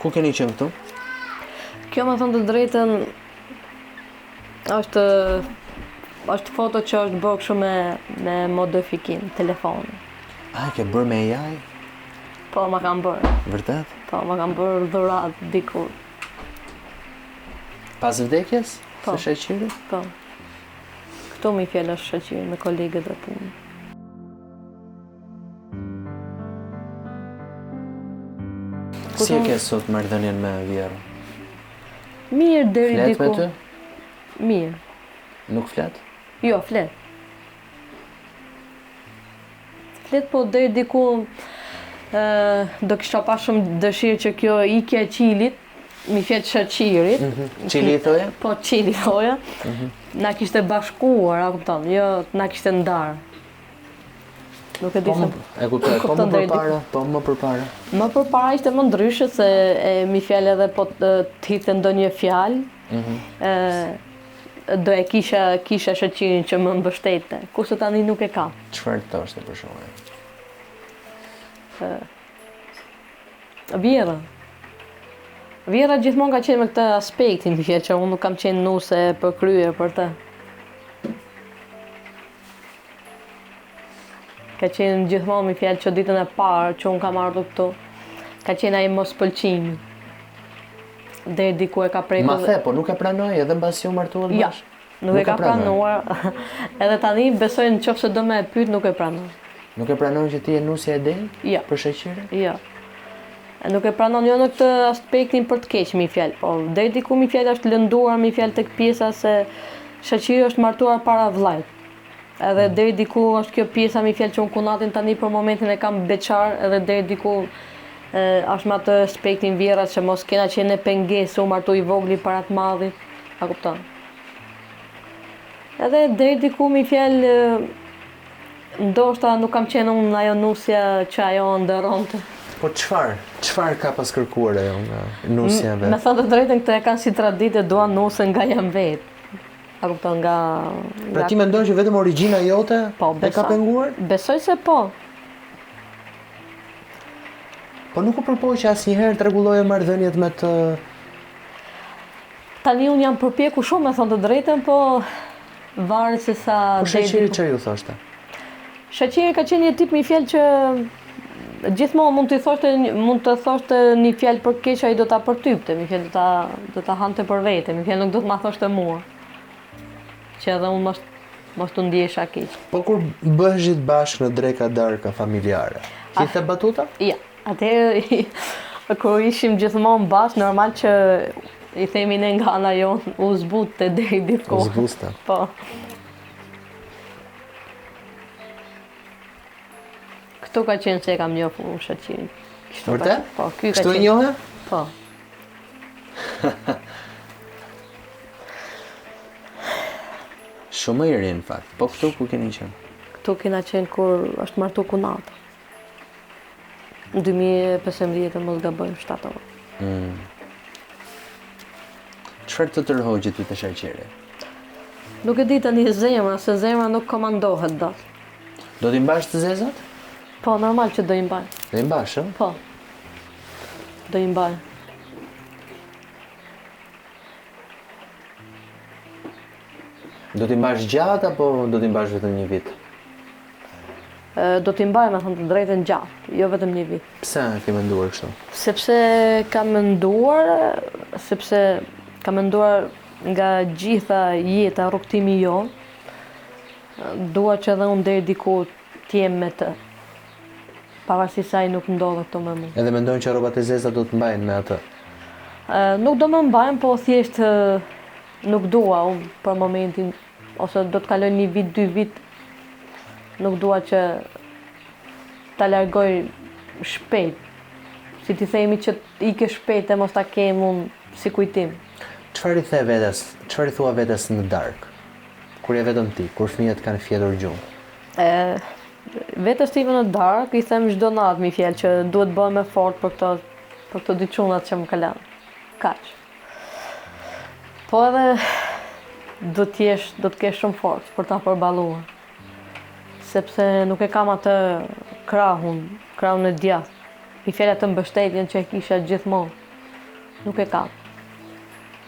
Ku keni qenë këtu? Kjo me thënë të drejtën është foto që është bërë kështu me modifikim, telefoni. Ke bërë me AI? Po, ma kam bërë. Vërtet? Po, ma kam bërë dhurat dikur. Pas vdekjes? Po. Së shoqërit? Po. Këtu mi fjellë është shoqëri me kolegët e punë. Si e ke sot marrëdhënien me Vjerën? Mirë deri Flet diku. me ty? Mirë. Nuk flet? Jo, flet. Flet, po deri diku do kisha pa shumë dëshirë që kjo ikja e qilit, mi fjet shoqërit. Qili i thoje? Po, qili thoja. Na kishte bashkuar, a kupton, jo na kishte ndarë. Nuk e di se. E kuptoj, po më përpara, Më përpara ishte më ndryshe se mi fjalë edhe po të hitte ndonjë fjalë. Do e kisha shoqërin që më mbështete. Kurse tani nuk e kam. Çfarë thoshte për shkak? Vjera gjithmonë ka qenë me këtë aspektin, që unë nuk kam qenë nuse përkryer për të. Ka qenë gjithmonë mi fjalë që ditën e parë që unë kam ardhur këtu, ka qenë ai mos pëlqimi. Deri diku e ka prekur. Ma the, po nuk e pranoj edhe mbasi u martuat bashkë? Ja, nuk e ka pranuar. Edhe tani besoj nëse do më e pyet, nuk e pranon. Nuk e pranon që ti je nusja e Del? Ja. Për shoqërin? Ja. Nuk e pranon jo në këtë aspektin për të keq mi fjalë, po deri diku mi fjalë është lënduar mi fjalë tek pjesa se shoqëria është martuar para vllajt. Edhe deri diku është kjo pjesa mi fjalë që unë kunatin tani për momentin e kam beqar, edhe deri diku është me atë aspektin Vjerat që mos kena qenë në pengesë, u martu i vogli para të madhit, a kupton? Edhe deri diku mi fjalë ndoshta nuk kam qenë unë ajo nusja që ajo ndëronte. Po çfarë ka pas kërkuar ajo nga nusja vet? Me thënë të drejtën këtë e kanë si traditë, duan nusën nga jam vetë. A kupton nga... Pra ti mendon që vetëm origjina jote e ka penguar? Besoj se po. Po nuk u përpoj që asnjëherë të rregulloje marrëdhëniet me të... Tani unë jam përpjekur shumë me thënë të drejtën, po varet se sa... Po shoqëri që ju thoshte? Shoqëri ka qenë një tip mi fjalë që gjithmonë mund të thoshte një fjalë për keq, ai do ta përtypte, mi fjalë do ta hante për vete, mi fjalë nuk do të ma thoshte mua. Që edhe unë mos të ndjesha keq. Po kur bëheshit bashkë në dreka darka familjare, kishte batuta? Ja, atëherë kur ishim gjithmonë bashkë, normal që i themi ne nga ana jonë, u zbute deri diku. U zbuste. Po. Këtu ka qenë se e kam njohur unë shoqërin. Vërtet? Po, ky ka Kështu e qenë. njohë? Po. Shumë i ri në fakt. Po këtu ku keni qenë? Këtu kena qenë kur është martu Kunata. Në 2015 mos gaboj 7 orë. Çfarë të tërhoqi ty të shoqëria? Nuk e di tani zemra, se zemra nuk komandohet dot. Do t'i mbash të zezat? Po, normal që do i mbaj. Do i mbash, ë? Po. Do i mbaj. Do t'i mbash gjatë apo do t'i mbash vetëm një vit? Do t'i mbaj, me thënë të drejtën, gjatë, jo vetëm një vit. Pse ke menduar kështu? Sepse kam menduar nga gjitha jeta, rrugtimi jonë, dua që edhe unë deri diku t'jem me të. Pavarësisht se ai nuk ndodhet këtu me mua. Edhe mendojnë që rrobat e zeza do të mbajnë me atë? Nuk do më mbajnë, po thjesht nuk dua unë për momentin, ose do të kaloj një vit, 2 vit, nuk dua që ta largoj shpejt. Si ti themi që ike shpejt e mos ta kem unë si kujtim. Çfarë i thua vetes në darkë? Kur je vetëm ti, kur fëmijët kanë fjetur gjumë? Vetës time në darkë i them çdo natë mi fjalë që duhet bëhem e fortë për këto dy çunat që më kanë. Kaq. Po edhe do të kesh shumë forcë për ta përballuar. Sepse nuk e kam atë krahun e djathtë. Mi fjalë atë mbështetjen që e kisha gjithmonë. nuk e ka.